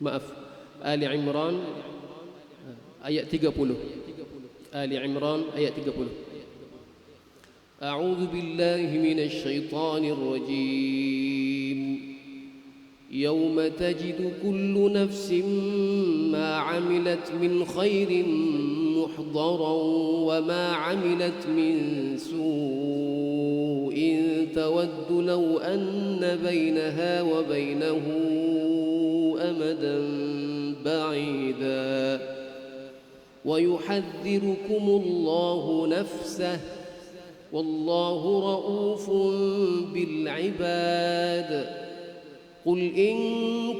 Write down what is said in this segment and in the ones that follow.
Maaf, Ali Imran ayat 30. Ali Imran ayat 30. A'udzu billahi minasy syaithanir rajim. Yauma tajidu kullu nafsin ma 'amilat min khairin muhdaran wa ma 'amilat min su'in tawaddu law anna bainaha wa bainahu amadan ba'ida wa yuhadhdhirukumullahu nafsah wallahu ra'ufun bil 'ibad. قل إن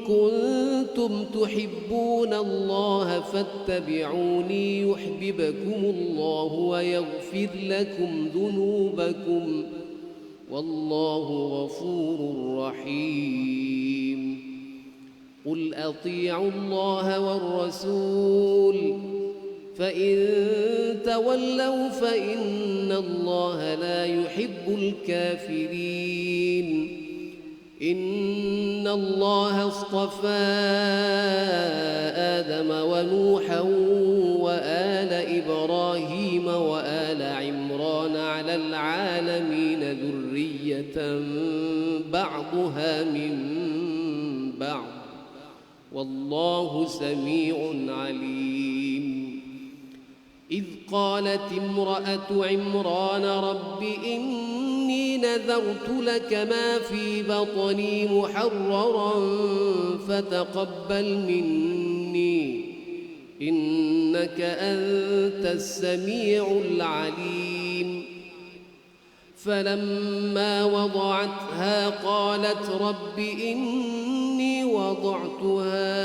كنتم تحبون الله فاتبعوني يحببكم الله ويغفر لكم ذنوبكم والله غفور رحيم قل أطيعوا الله والرسول فإن تولوا فإن الله لا يحب الكافرين إن الله اصطفى آدم ونوحا وآل إبراهيم وآل عمران على العالمين ذرية بعضها من بعض والله سميع عليم إذ قالت امرأة عمران رب إني نذرت لك ما في بطني محررا فتقبل مني إنك أنت السميع العليم فلما وضعتها قالت رب إني وضعتها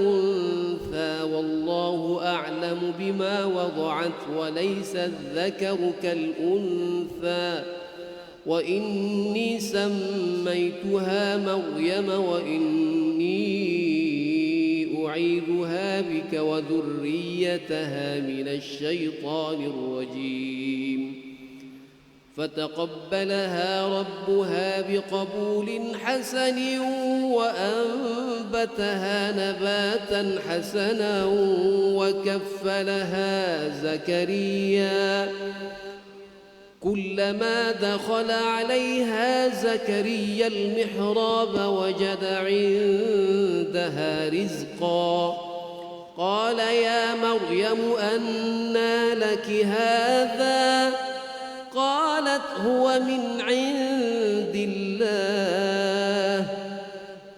أنثى والله أعلم بما وضعت وليس الذكر كالأنثى وإني سميتها مريم وإني أعيذها بك وذريتها من الشيطان الرجيم فتقبلها ربها بقبول حسن وأنبتها نباتا حسنا وكفلها زكريا كلما دخل عليها زكريا المحراب وجد عندها رزقا قال يا مريم أنى لك هذا قالت هو من عند الله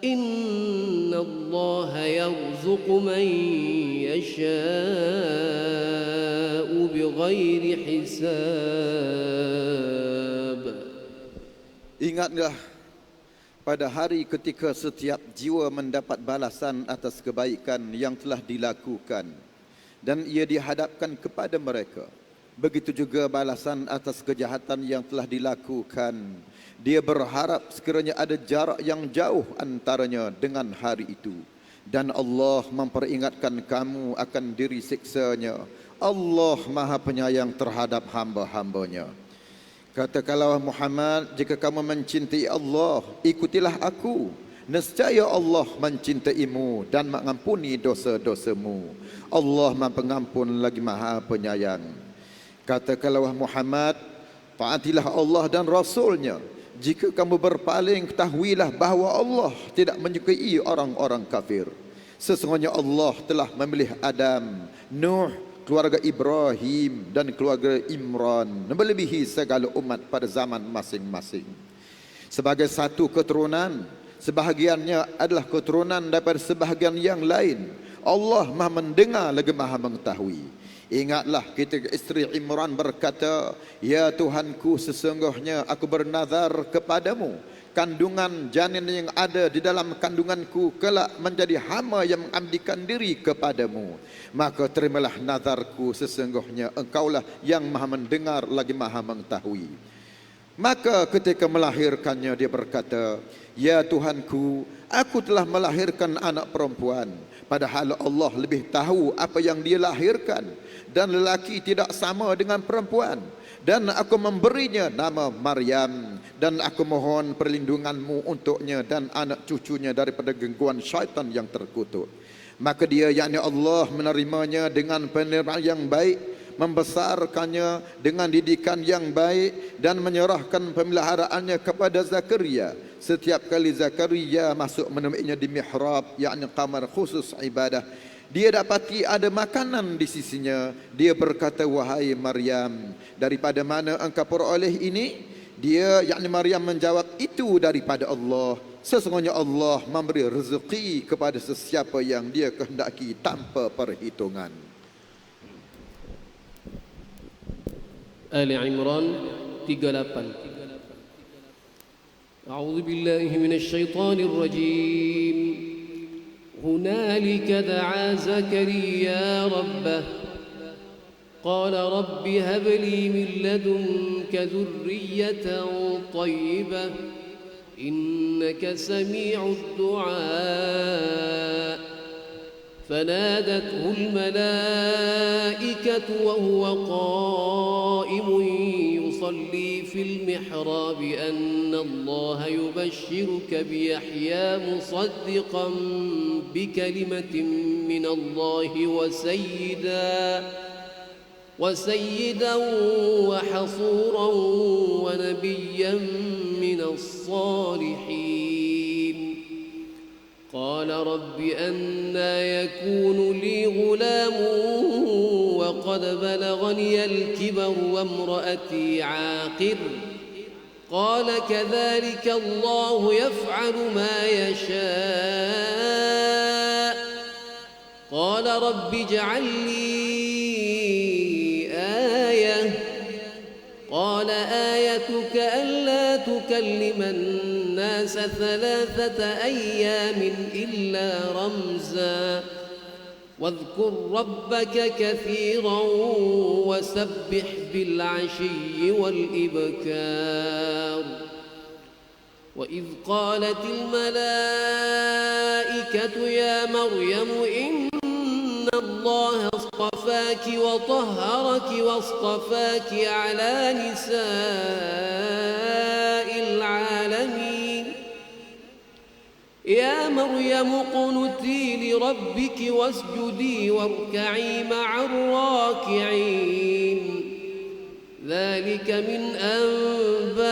إن الله يرزق من يشاء بغير حساب. Ingatlah pada hari ketika setiap jiwa mendapat balasan atas kebaikan yang telah dilakukan dan ia dihadapkan kepada mereka. Begitu juga balasan atas kejahatan yang telah dilakukan. Dia berharap sekiranya ada jarak yang jauh antaranya dengan hari itu. Dan Allah memperingatkan kamu akan diri siksanya. Allah Maha Penyayang terhadap hamba-hambanya. Katakanlah Muhammad, jika kamu mencintai Allah, ikutilah aku. Nescaya Allah mencintaimu dan mengampuni dosa-dosamu. Allah Maha Pengampun lagi Maha Penyayang. Katakanlah Muhammad, taatilah Allah dan Rasulnya. Jika kamu berpaling, ketahuilah bahawa Allah tidak menyukai orang-orang kafir. Sesungguhnya Allah telah memilih Adam, Nuh, keluarga Ibrahim dan keluarga Imran melebihi segala umat pada zaman masing-masing. Sebagai satu keturunan, sebahagiannya adalah keturunan daripada sebahagian yang lain. Allah Maha mendengar lagi Maha mengetahui. Ingatlah ketika isteri Imran berkata, ya Tuhanku, sesungguhnya aku bernazar kepadamu, kandungan janin yang ada di dalam kandunganku kelak menjadi hamba yang mengabdikan diri kepadamu. Maka terimalah nazarku, sesungguhnya engkaulah yang Maha mendengar lagi Maha mengetahui. Maka ketika melahirkannya dia berkata, "Ya Tuhanku, aku telah melahirkan anak perempuan, padahal Allah lebih tahu apa yang dia lahirkan, dan lelaki tidak sama dengan perempuan. Dan aku memberinya nama Maryam, dan aku mohon perlindunganmu untuknya dan anak cucunya daripada gangguan syaitan yang terkutuk." Maka dia, yakni Allah, menerimanya dengan penerimaan yang baik, membesarkannya dengan didikan yang baik, dan menyerahkan pemeliharaannya kepada Zakaria. Setiap kali Zakaria masuk menemuinya di mihrab, yakni kamar khusus ibadah, dia dapati ada makanan di sisinya. Dia berkata, "Wahai Maryam, daripada mana engkau peroleh ini?" Dia, yakni Maryam, menjawab, "Itu daripada Allah. Sesungguhnya Allah memberi rezeki kepada sesiapa yang dia kehendaki tanpa perhitungan." Ali Imran 38. A'udzu billahi minasy syaithanir rajim. هنالك دعا زكريا ربه قال رب هب لي من لدنك ذرية طيبة إنك سميع الدعاء فنادته الملائكة وهو قائم يصلي في المحراب أن الله يبشرك بيحيى مصدقا بكلمة من الله وسيدا وحصورا ونبيا من الصالحين. قال رب أنى يكون لي غلام وقد بلغني الكبر وامرأتي عاقر. قال كذلك الله يفعل ما يشاء. قال رب اجعل لي آية. قال آيتك ألا تكلم الناس 3 أيام إلا رمزا واذكر ربك كثيرا وسبح بالعشي والإبكار. وإذ قالت الملائكة يا مريم إن الله اصطفاك وطهرك واصطفاك على نساء العالمين. يا مريم اقنتي لربك واسجدي واركعي مع الراكعين. ذلك من أنباء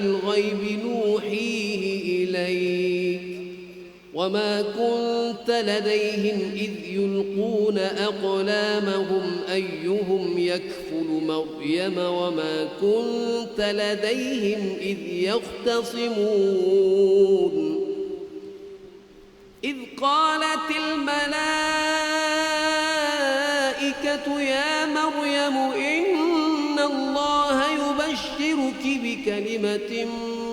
الغيب نوحيه إليك وما كنت لديهم إذ يلقون أقلامهم أيهم يكفل مريم وما كنت لديهم إذ يختصمون. إذ قالت الملائكة يا مريم إن الله يبشرك بكلمة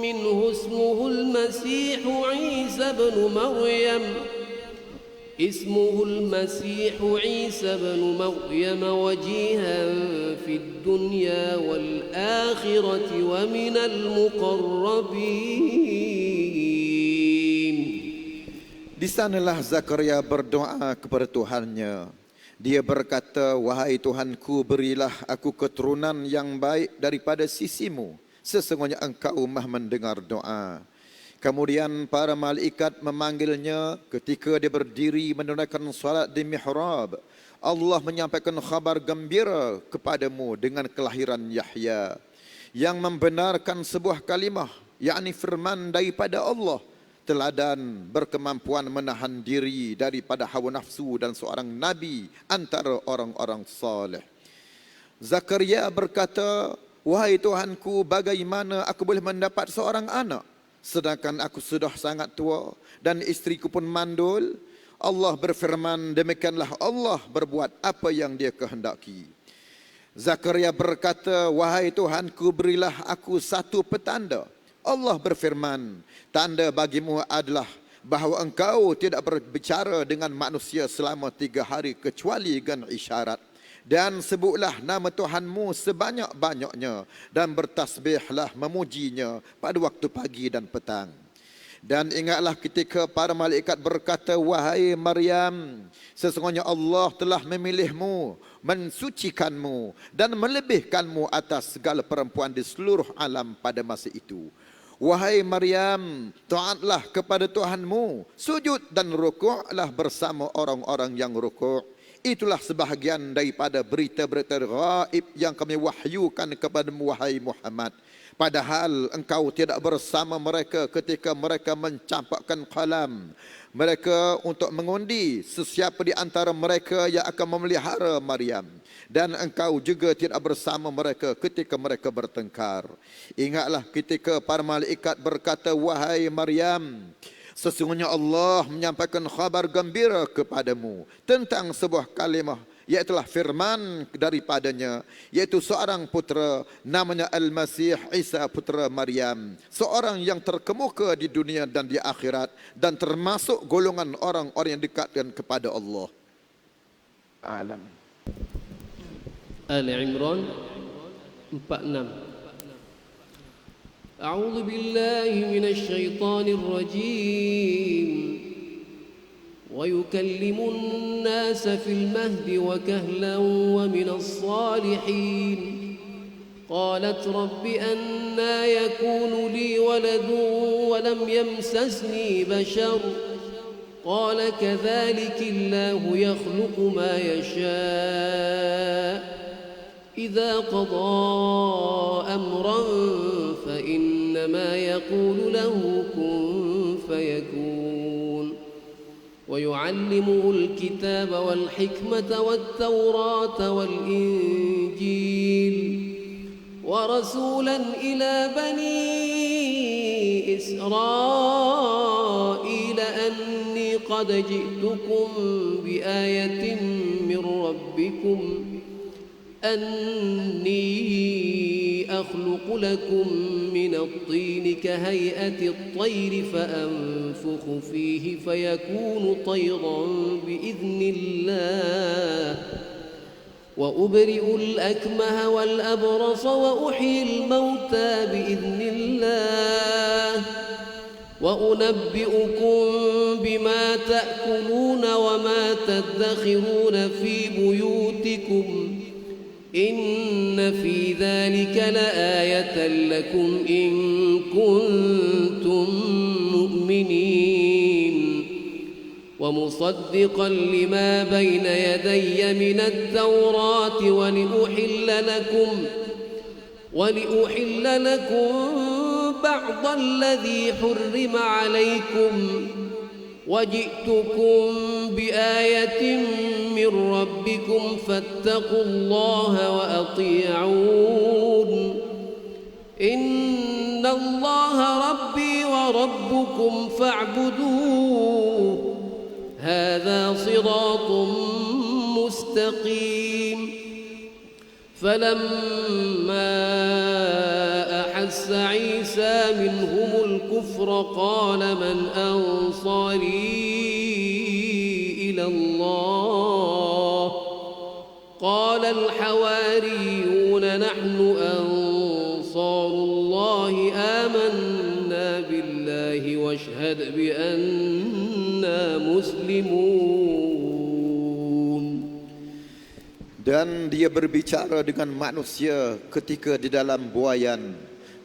منه اسمه المسيح عيسى بن مريم وجيها في الدنيا والآخرة ومن المقربين. Di sanalah Zakaria berdoa kepada Tuhannya. Dia berkata, "Wahai Tuhanku, berilah aku keturunan yang baik daripada sisimu. Sesungguhnya engkau maha mendengar doa." Kemudian para malaikat memanggilnya ketika dia berdiri menunaikan salat di mihrab. Allah menyampaikan khabar gembira kepadamu dengan kelahiran Yahya yang membenarkan sebuah kalimah, yakni firman daripada Allah, teladan berkemampuan menahan diri daripada hawa nafsu dan seorang nabi antara orang-orang saleh. Zakaria berkata, "Wahai Tuhanku, bagaimana aku boleh mendapat seorang anak sedangkan aku sudah sangat tua dan istriku pun mandul?" Allah berfirman, demikianlah Allah berbuat apa yang dia kehendaki. Zakaria berkata, "Wahai Tuhanku, berilah aku satu petanda." Allah berfirman, tanda bagimu adalah bahawa engkau tidak berbicara dengan manusia selama 3 hari kecuali dengan isyarat. Dan sebutlah nama Tuhanmu sebanyak-banyaknya dan bertasbihlah memujinya pada waktu pagi dan petang. Dan ingatlah ketika para malaikat berkata, wahai Maryam, sesungguhnya Allah telah memilihmu, mensucikanmu dan melebihkanmu atas segala perempuan di seluruh alam pada masa itu. Wahai Maryam, taatlah kepada Tuhanmu, sujud dan rukuklah bersama orang-orang yang rukuk. Itulah sebahagian daripada berita-berita gaib yang kami wahyukan kepadamu, wahai Muhammad. Padahal engkau tidak bersama mereka ketika mereka mencampakkan qalam mereka untuk mengundi sesiapa di antara mereka yang akan memelihara Maryam. Dan engkau juga tidak bersama mereka ketika mereka bertengkar. Ingatlah ketika para malaikat berkata, wahai Maryam, sesungguhnya Allah menyampaikan khabar gembira kepadamu tentang sebuah kalimah, iaitulah firman daripadanya, iaitu seorang putera namanya Al-Masih Isa putera Maryam, seorang yang terkemuka di dunia dan di akhirat dan termasuk golongan orang-orang yang dekatkan kepada Allah. Alam. Ali Imran 46. A'udzu billahi minasy syaithanir rajim. ويكلم الناس في المهد وكهلا ومن الصالحين قالت رب أنى يكون لي ولد ولم يمسسني بشر قال كذلك الله يخلق ما يشاء إذا قضى أمرا فإنما يقول له كن فيكون ويعلمه الكتاب والحكمة والتوراة والإنجيل ورسولا إلى بني إسرائيل أني قد جئتكم بآية من ربكم أني أخلق لكم من الطين كهيئة الطير فأنفخ فيه فيكون طيرا بإذن الله وأبرئ الأكمه والأبرص وأحيي الموتى بإذن الله وأنبئكم بما تأكلون وما تدخرون في بيوتكم إن في ذلك لآية لكم إن كنتم مؤمنين ومصدقا لما بين يدي من التوراة ولأحل لكم بعض الذي حرم عليكم وجئتكم بآية من ربكم فاتقوا الله وأطيعون إن الله ربي وربكم فاعبدوه هذا صراط مستقيم فلما أحس عيسى منهم الكفر قال من أنصاري إلى الله قال الحواريون نحن أنصار الله آمنا بالله واشهد بأننا مسلمون. Dan dia berbicara dengan manusia ketika di dalam buayan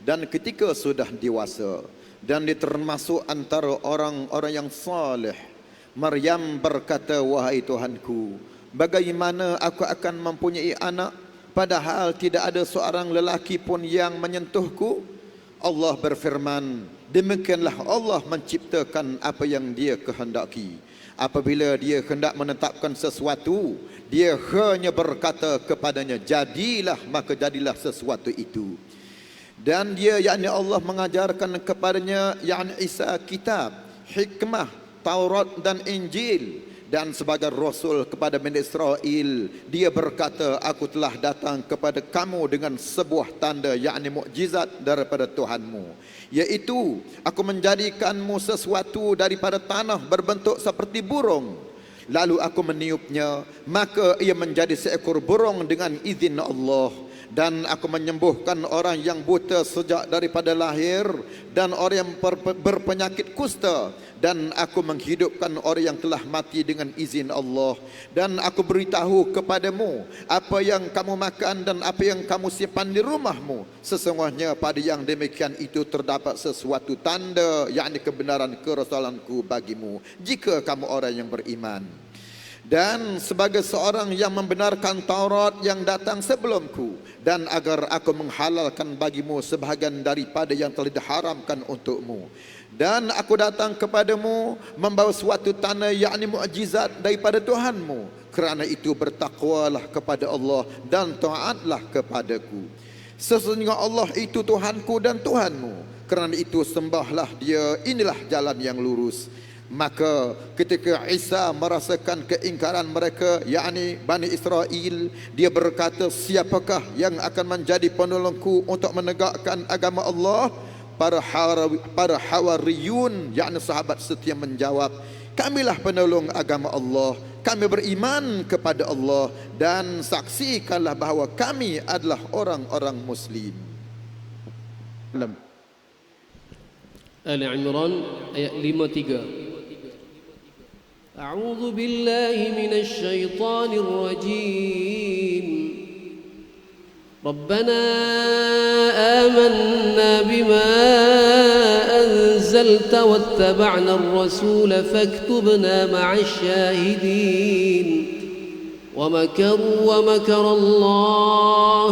dan ketika sudah dewasa, dan dia termasuk antara orang-orang yang saleh. Maryam berkata, wahai Tuhanku, bagaimana aku akan mempunyai anak padahal tidak ada seorang lelaki pun yang menyentuhku? Allah berfirman, demikianlah Allah menciptakan apa yang dia kehendaki. Apabila dia hendak menetapkan sesuatu, dia hanya berkata kepadanya, jadilah, maka jadilah sesuatu itu. Dan dia, yakni Allah, mengajarkan kepadanya, yakni Isa, kitab, hikmah, Taurat dan Injil. Dan sebagai Rasul kepada Bani Israel, dia berkata, aku telah datang kepada kamu dengan sebuah tanda, yakni mukjizat daripada Tuhanmu, iaitu aku menjadikanmu sesuatu daripada tanah berbentuk seperti burung. Lalu aku meniupnya, maka ia menjadi seekor burung dengan izin Allah. Dan aku menyembuhkan orang yang buta sejak daripada lahir, dan orang yang berpenyakit kusta, dan aku menghidupkan orang yang telah mati dengan izin Allah. Dan aku beritahu kepadamu apa yang kamu makan dan apa yang kamu simpan di rumahmu. Sesungguhnya pada yang demikian itu terdapat sesuatu tanda, yakni kebenaran kerasulanku bagimu, jika kamu orang yang beriman. Dan sebagai seorang yang membenarkan Taurat yang datang sebelumku, dan agar aku menghalalkan bagimu sebahagian daripada yang telah diharamkan untukmu. Dan aku datang kepadamu membawa suatu tanda, yakni mukjizat daripada Tuhanmu. Kerana itu bertakwalah kepada Allah dan taatlah kepadaku. Sesungguhnya Allah itu Tuhanku dan Tuhanmu. Kerana itu sembahlah Dia, inilah jalan yang lurus. Maka ketika Isa merasakan keingkaran mereka, yakni Bani Israel, dia berkata, siapakah yang akan menjadi penolongku untuk menegakkan agama Allah? Para Hawariyun, yakni sahabat setia menjawab, kamilah penolong agama Allah. Kami beriman kepada Allah dan saksikanlah bahawa kami adalah orang-orang Muslim. Ali Imran ayat 53. أعوذ بالله من الشيطان الرجيم ربنا آمنا بما أنزلت واتبعنا الرسول فاكتبنا مع الشاهدين ومكروا ومكر الله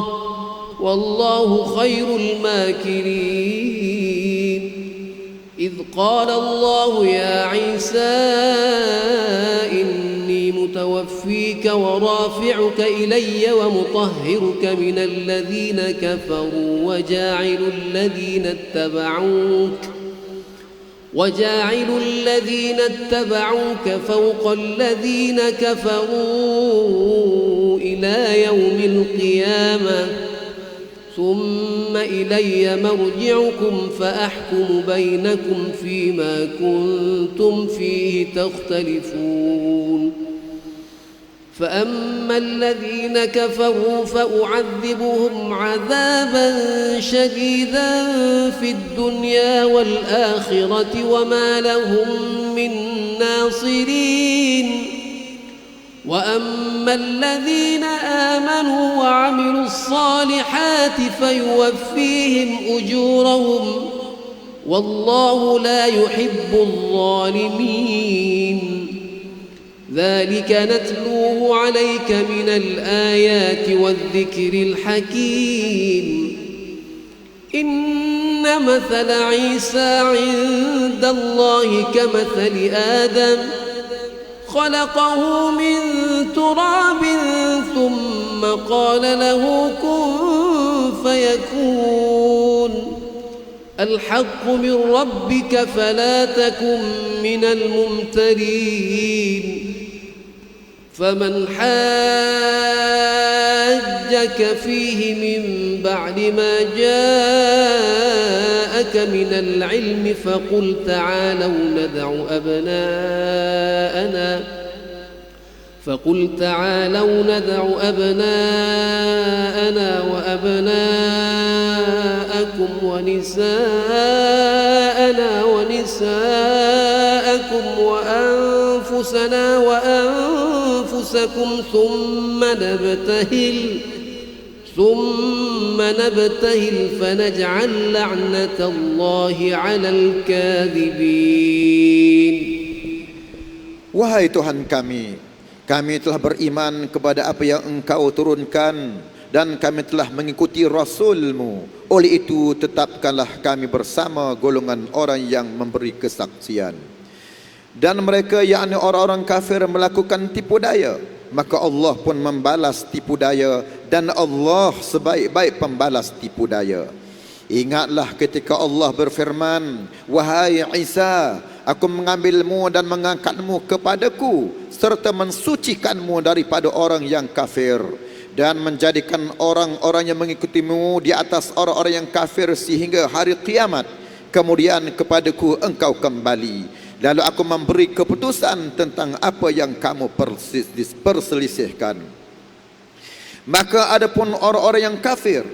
والله خير الماكرين إذ قال الله يا عيسى إني متوفيك ورافعك إلي ومطهرك من الذين كفروا وجاعل الذين اتبعوك فوق الذين كفروا إلى يوم القيامة ثم إلي مرجعكم فأحكم بينكم فيما كنتم فيه تختلفون فأما الذين كفروا فأعذبهم عذابا شديدا في الدنيا والآخرة وما لهم من ناصرين وأما الذين آمنوا وعملوا الصالحات فيوفيهم أجورهم والله لا يحب الظالمين ذلك نتلوه عليك من الآيات والذكر الحكيم إن مثل عيسى عند الله كمثل آدم خلقه من تراب ثم قال له كن فيكون الحق من ربك فلا تكن من الممترين فمن حاجك فيه من بعد ما جاءك من العلم فقل تعالوا ندع أبناءنا وأبناءكم ونساءنا ونساءكم وأنفسنا وأنفسكم ثم نبتهل فنجعل لعنة الله على الكاذبين. Wahai Tuhan kami, kami telah beriman kepada apa yang Engkau turunkan dan kami telah mengikuti Rasul-Mu. Oleh itu tetapkanlah kami bersama golongan orang yang memberi kesaksian. Dan mereka, yakni orang-orang kafir, melakukan tipu daya, maka Allah pun membalas tipu daya, dan Allah sebaik-baik pembalas tipu daya. Ingatlah ketika Allah berfirman, wahai Isa, aku mengambilmu dan mengangkatmu kepadaku serta mensucikanmu daripada orang yang kafir dan menjadikan orang-orang yang mengikutimu di atas orang-orang yang kafir sehingga hari kiamat. Kemudian kepadaku engkau kembali. lalu aku memberi keputusan tentang apa yang kamu perselisihkan. Maka adapun orang-orang yang kafir,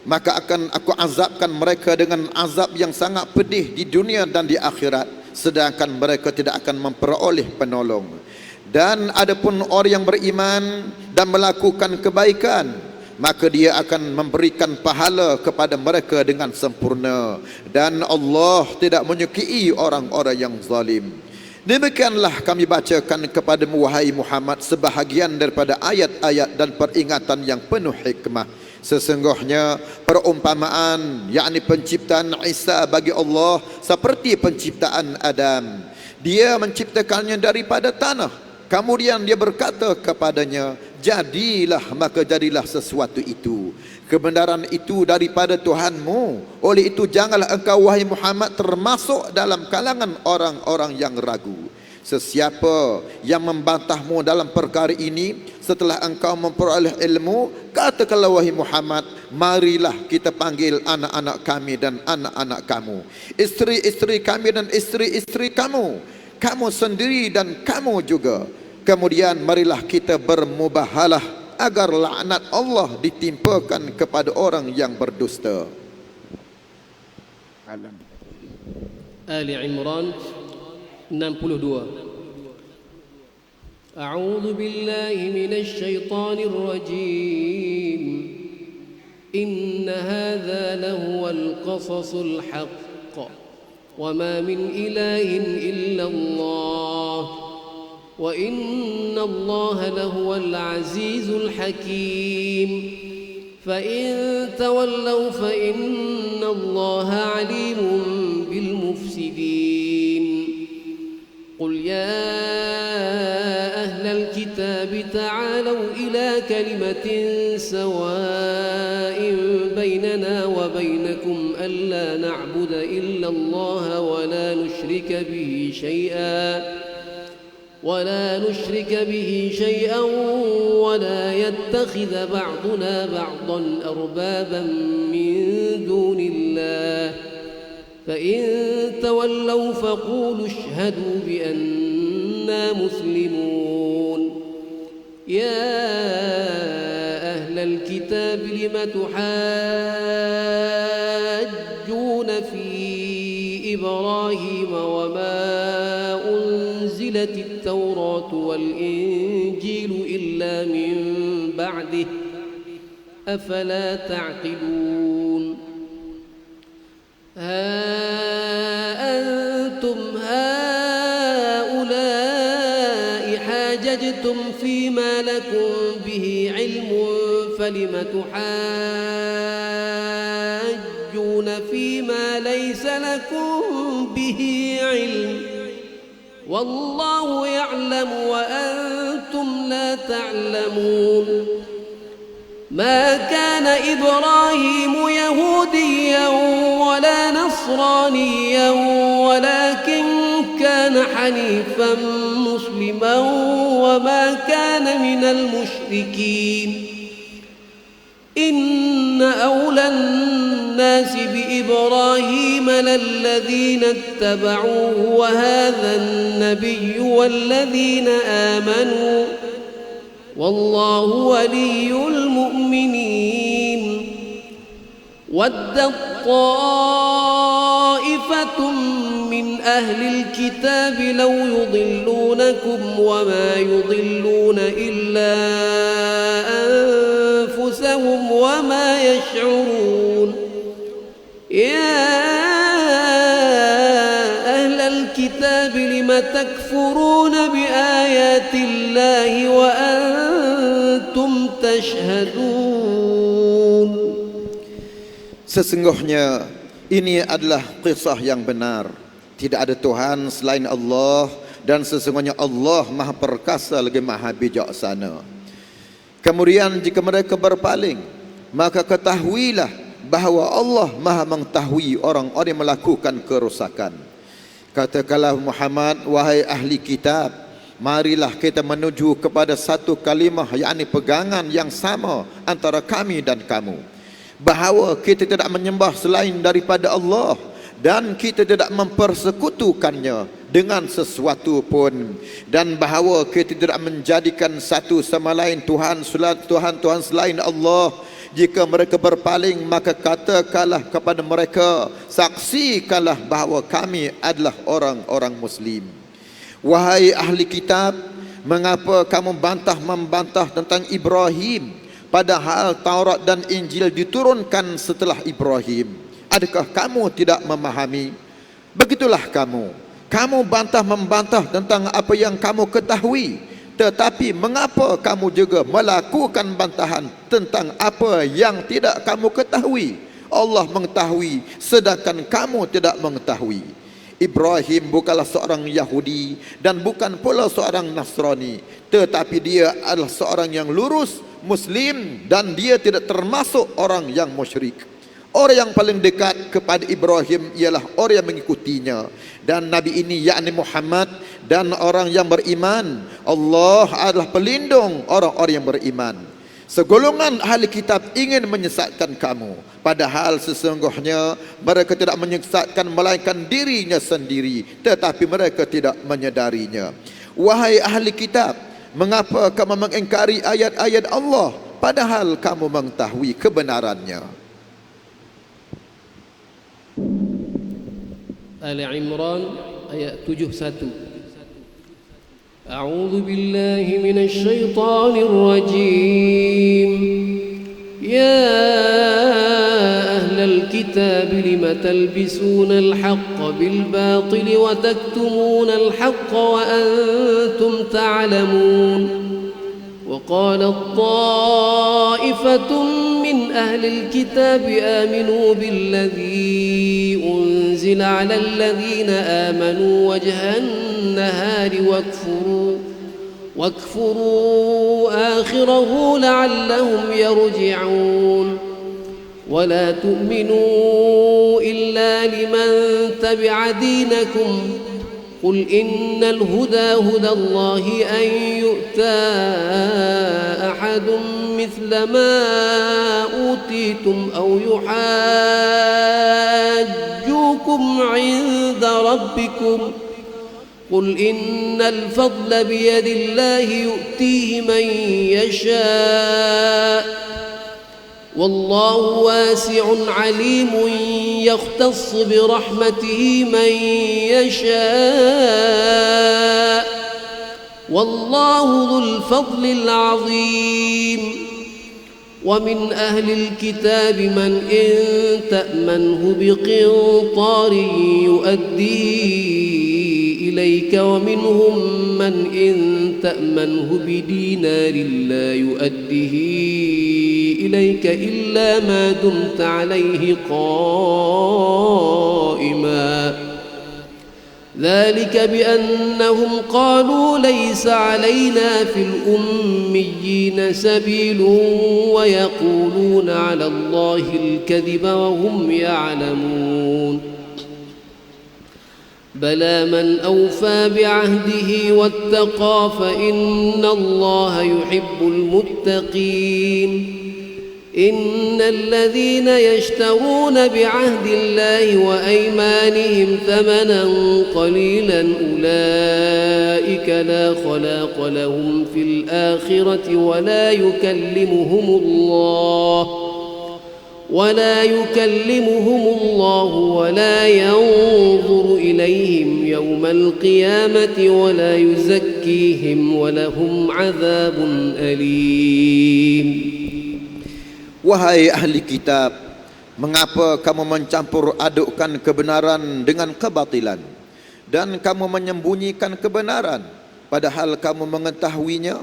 maka akan aku azabkan mereka dengan azab yang sangat pedih di dunia dan di akhirat, sedangkan mereka tidak akan memperoleh penolong. Dan adapun orang yang beriman dan melakukan kebaikan, maka dia akan memberikan pahala kepada mereka dengan sempurna, dan Allah tidak menyukai orang-orang yang zalim. Demikianlah kami bacakan kepadamu wahai Muhammad sebahagian daripada ayat-ayat dan peringatan yang penuh hikmah. Sesungguhnya perumpamaan, yakni penciptaan Isa bagi Allah seperti penciptaan Adam. Dia menciptakannya daripada tanah, kemudian dia berkata kepadanya, jadilah, maka jadilah sesuatu itu. Kebenaran itu daripada Tuhanmu. Oleh itu janganlah engkau wahai Muhammad termasuk dalam kalangan orang-orang yang ragu. Sesiapa yang membantahmu dalam perkara ini setelah engkau memperoleh ilmu, katakanlah wahai Muhammad, marilah kita panggil anak-anak kami dan anak-anak kamu, isteri-isteri kami dan isteri-isteri kamu, kamu sendiri dan kamu juga. Kemudian marilah kita bermubahalah agar laknat Allah ditimpakan kepada orang yang berdusta. Ali Imran 62. أعوذ بالله من الشيطان الرجيم إن هذا لهو القصص الحق وما من إله إلا الله وإن الله لهو العزيز الحكيم فإن تولوا فإن الله عليم بالمفسدين قل يا أهل الكتاب تعالوا إلى كلمة سواء بيننا وبينكم ألا نعبد إلا الله ولا نشرك به شيئا ولا يتخذ بعضنا بعضا أربابا من دون الله فإن تولوا فقولوا اشهدوا بأننا مسلمون يا أهل الكتاب لم تحاجون في إبراهيم وما أنزلت التوراة والإنجيل إلا من بعده أفلا تعقلون ها أنتم هؤلاء حاججتم فيما لكم به علم فلم تحاجون فيما ليس لكم به علم والله يعلم وأنتم لا تعلمون ما كان إبراهيم يهوديا ولا نصرانيا ولكن كان حنيفا مسلما وما كان من المشركين إن أولى الناس بإبراهيم للذين اتبعوه وهذا النبي والذين آمنوا والله ولي المؤمنين ودت طائفة من أهل الكتاب لو يضلونكم وما يضلون إلا أنفسهم وما يشعرون يا أهل الكتاب لم تكفرون بآيات الله وأنتم تشهدون. Sesungguhnya ini adalah kisah yang benar. Tidak ada Tuhan selain Allah, dan sesungguhnya Allah Maha Perkasa lagi Maha Bijaksana. Kemudian jika mereka berpaling, maka ketahuilah bahawa Allah Maha mengetahui orang-orang yang melakukan kerosakan. Katakanlah Muhammad, wahai ahli kitab, marilah kita menuju kepada satu kalimah, yakni pegangan yang sama antara kami dan kamu, bahawa kita tidak menyembah selain daripada Allah, dan kita tidak mempersekutukannya dengan sesuatu pun, dan bahawa kita tidak menjadikan satu sama lain Tuhan selain Allah. Jika mereka berpaling, maka katakanlah kepada mereka, saksikanlah bahawa kami adalah orang-orang Muslim. Wahai ahli kitab, mengapa kamu membantah tentang Ibrahim, padahal Taurat dan Injil diturunkan setelah Ibrahim? Adakah kamu tidak memahami? Begitulah kamu membantah tentang apa yang kamu ketahui, tetapi mengapa kamu juga melakukan bantahan tentang apa yang tidak kamu ketahui? Allah mengetahui sedangkan kamu tidak mengetahui. Ibrahim bukanlah seorang Yahudi dan bukan pula seorang Nasrani, tetapi dia adalah seorang yang lurus Muslim, dan dia tidak termasuk orang yang musyrik. Orang yang paling dekat kepada Ibrahim ialah orang yang mengikutinya, dan Nabi ini yakni Muhammad, dan orang yang beriman. Allah adalah pelindung orang-orang yang beriman. Segolongan ahli kitab ingin menyesatkan kamu, padahal sesungguhnya mereka tidak menyesatkan melainkan dirinya sendiri, tetapi mereka tidak menyedarinya. Wahai ahli kitab, mengapa kamu mengingkari ayat-ayat Allah, padahal kamu mengetahui kebenarannya? Ali Imran ayat 71. أعوذ بالله من الشيطان الرجيم يا أهل الكتاب لم تلبسون الحق بالباطل وتكتمون الحق وأنتم تعلمون وقالت طائفة من أهل الكتاب آمنوا بالذي أنزل على الذين آمنوا وجه النهار واكفروا آخره لعلهم يرجعون ولا تؤمنوا إلا لمن تبع دينكم قل إن الهدى هدى الله أن يؤتى أحد مثل ما أوتيتم أو يحاجوكم عند ربكم قل إن الفضل بيد الله يؤتيه من يشاء والله واسع عليم يختص برحمته من يشاء والله ذو الفضل العظيم ومن أهل الكتاب من إن تأمنه بقنطار يؤديه إليك ومنهم من إن تأمنه بدينار لا يؤديه إليك إلا ما دمت عليه قائما ذلك بأنهم قالوا ليس علينا في الأميين سبيل ويقولون على الله الكذب وهم يعلمون بلى من أوفى بعهده واتقى فإن الله يحب المتقين إن الذين يشترون بعهد الله وأيمانهم ثمنا قليلا أولئك لا خلاق لهم في الآخرة ولا يكلمهم الله ولا ينظر إليهم يوم القيامة ولا يزكيهم ولهم عذاب أليم. Wahai ahli kitab, mengapa kamu mencampur adukkan kebenaran dengan kebatilan, dan kamu menyembunyikan kebenaran padahal kamu mengetahuinya?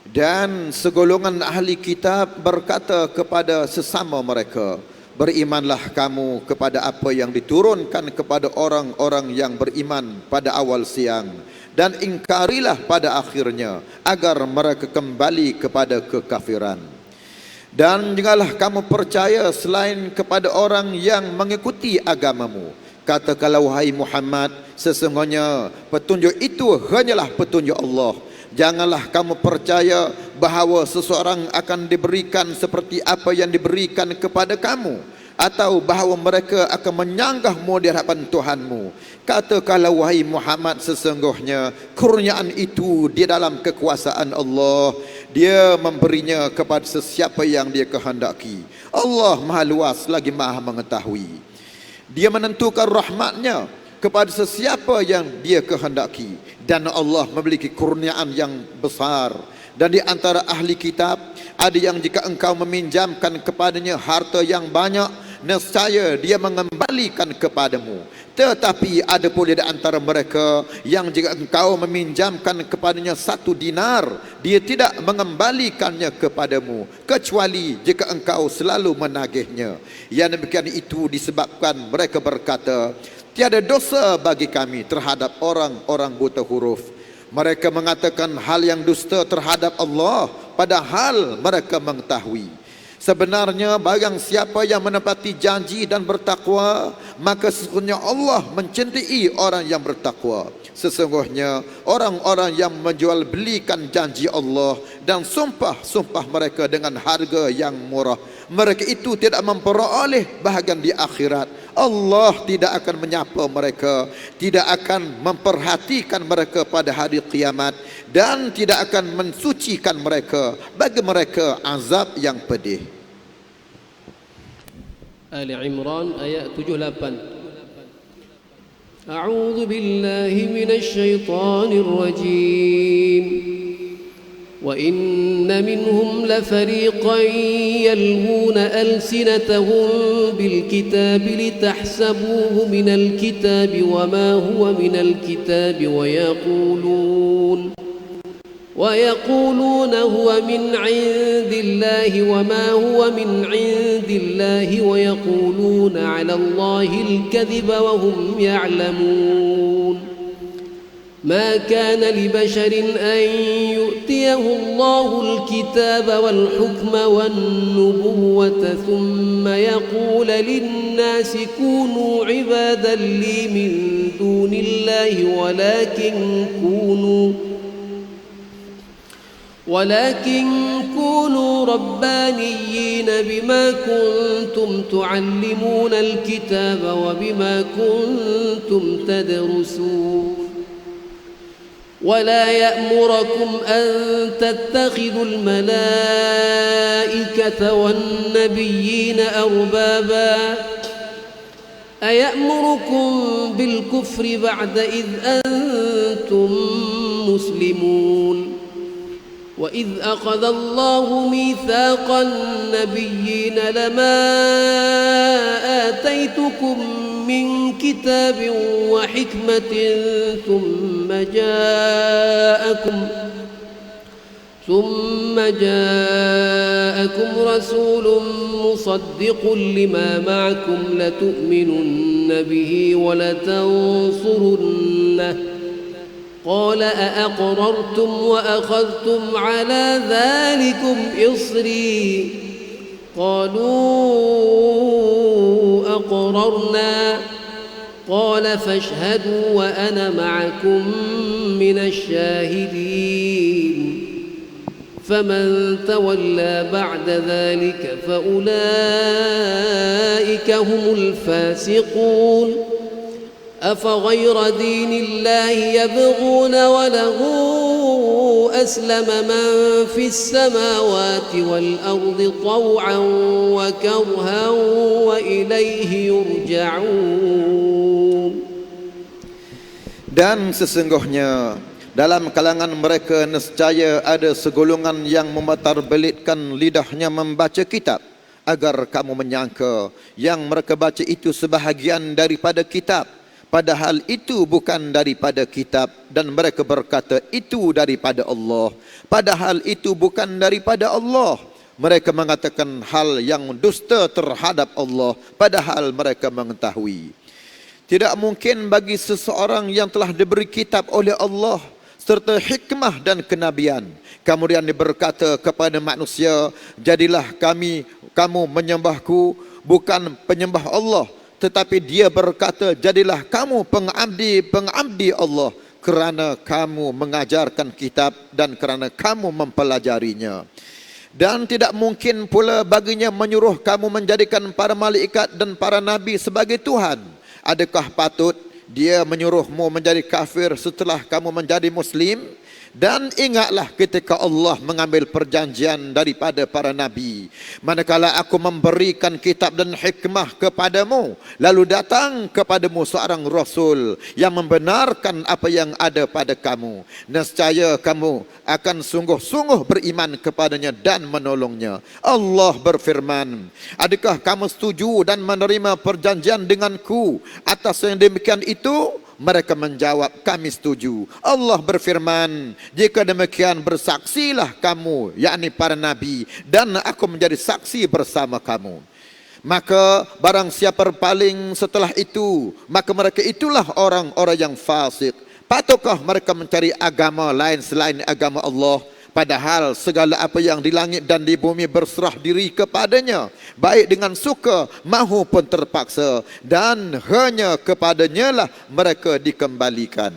Dan segolongan ahli kitab berkata kepada sesama mereka, berimanlah kamu kepada apa yang diturunkan kepada orang-orang yang beriman pada awal siang, dan ingkarilah pada akhirnya agar mereka kembali kepada kekafiran. Dan janganlah kamu percaya selain kepada orang yang mengikuti agamamu. Katakanlah wahai Muhammad, sesungguhnya petunjuk itu hanyalah petunjuk Allah. Janganlah kamu percaya bahawa seseorang akan diberikan seperti apa yang diberikan kepada kamu. atau bahawa mereka akan menyanggahmu di hadapan Tuhanmu. Katakanlah wahai Muhammad, sesungguhnya kurniaan itu di dalam kekuasaan Allah. Dia memberinya kepada sesiapa yang dia kehendaki. Allah maha luas lagi maha mengetahui. Dia menentukan rahmatnya kepada sesiapa yang dia kehendaki. Dan Allah memiliki kurniaan yang besar. Dan di antara ahli kitab, ada yang jika engkau meminjamkan kepadanya harta yang banyak, nescaya dia mengembalikan kepadamu. Tetapi ada pula di antara mereka yang jika engkau meminjamkan kepadanya 1 dinar, dia tidak mengembalikannya kepadamu, kecuali jika engkau selalu menagihnya. Yang demikian itu disebabkan mereka berkata, tiada dosa bagi kami terhadap orang-orang buta huruf. Mereka mengatakan hal yang dusta terhadap Allah, padahal mereka mengetahui. Sebenarnya barang siapa yang menepati janji dan bertakwa, maka sesungguhnya Allah mencintai orang yang bertakwa. Sesungguhnya orang-orang yang menjual belikan janji Allah dan sumpah-sumpah mereka dengan harga yang murah, mereka itu tidak memperoleh bahagian di akhirat. Allah tidak akan menyapa mereka, tidak akan memperhatikan mereka pada hari kiamat, dan tidak akan mensucikan mereka. Bagi mereka azab yang pedih. Ali Imran ayat 78. A'udzu billahi minasy syaithanir rajim. وإن منهم لفريقا يلوون ألسنتهم بالكتاب لتحسبوه من الكتاب وما هو من الكتاب ويقولون هو من عند الله وما هو من عند الله ويقولون على الله الكذب وهم يعلمون ما كان لبشر أن يؤتيه الله الكتاب والحكم والنبوة ثم يقول للناس كونوا عبادا لي من دون الله ولكن كونوا ربانيين بما كنتم تعلمون الكتاب وبما كنتم تدرسون ولا يأمركم أن تتخذوا الملائكة والنبيين أربابا أيأمركم بالكفر بعد إذ أنتم مسلمون وإذ أخذ الله ميثاق النبيين لما آتيتكم من كتاب وحكمة ثم جاءكم رسول مصدق لما معكم لتؤمنن به ولتنصرنه قال أأقررتم وأخذتم على ذلكم إصري قالوا أقررنا قال فاشهدوا وأنا معكم من الشاهدين فمن تولى بعد ذلك فأولئك هم الفاسقون أفغير دين الله يبغون وله أسلم من في السماوات والأرض طوعا وكرها وإليه يرجعون. Dan sesungguhnya dalam kalangan mereka nescaya ada segolongan yang membatarbelitkan lidahnya membaca kitab, agar kamu menyangka yang mereka baca itu sebahagian daripada kitab, padahal itu bukan daripada kitab, dan mereka berkata itu daripada Allah, padahal itu bukan daripada Allah. Mereka mengatakan hal yang dusta terhadap Allah, padahal mereka mengetahui. Tidak mungkin bagi seseorang yang telah diberi kitab oleh Allah serta hikmah dan kenabian, kemudian dia berkata kepada manusia, jadilah kamu menyembahku, bukan penyembah Allah. Tetapi dia berkata, jadilah kamu pengabdi Allah, kerana kamu mengajarkan kitab dan kerana kamu mempelajarinya. Dan tidak mungkin pula baginya menyuruh kamu menjadikan para malaikat dan para nabi sebagai Tuhan. Adakah patut dia menyuruhmu menjadi kafir setelah kamu menjadi Muslim? Dan ingatlah ketika Allah mengambil perjanjian daripada para nabi, manakala aku memberikan kitab dan hikmah kepadamu, lalu datang kepadamu seorang Rasul yang membenarkan apa yang ada pada kamu, nescaya kamu akan sungguh-sungguh beriman kepadanya dan menolongnya. Allah berfirman, adakah kamu setuju dan menerima perjanjian denganku atas yang demikian itu? Mereka menjawab, kami setuju. Allah berfirman, jika demikian bersaksilah kamu, yakni para nabi, dan aku menjadi saksi bersama kamu. Maka barang siapa berpaling setelah itu, maka mereka itulah orang-orang yang fasik. Patutkah mereka mencari agama lain selain agama Allah? Padahal segala apa yang di langit dan di bumi berserah diri kepadanya, baik dengan suka maupun terpaksa, dan hanya kepadanya lah mereka dikembalikan.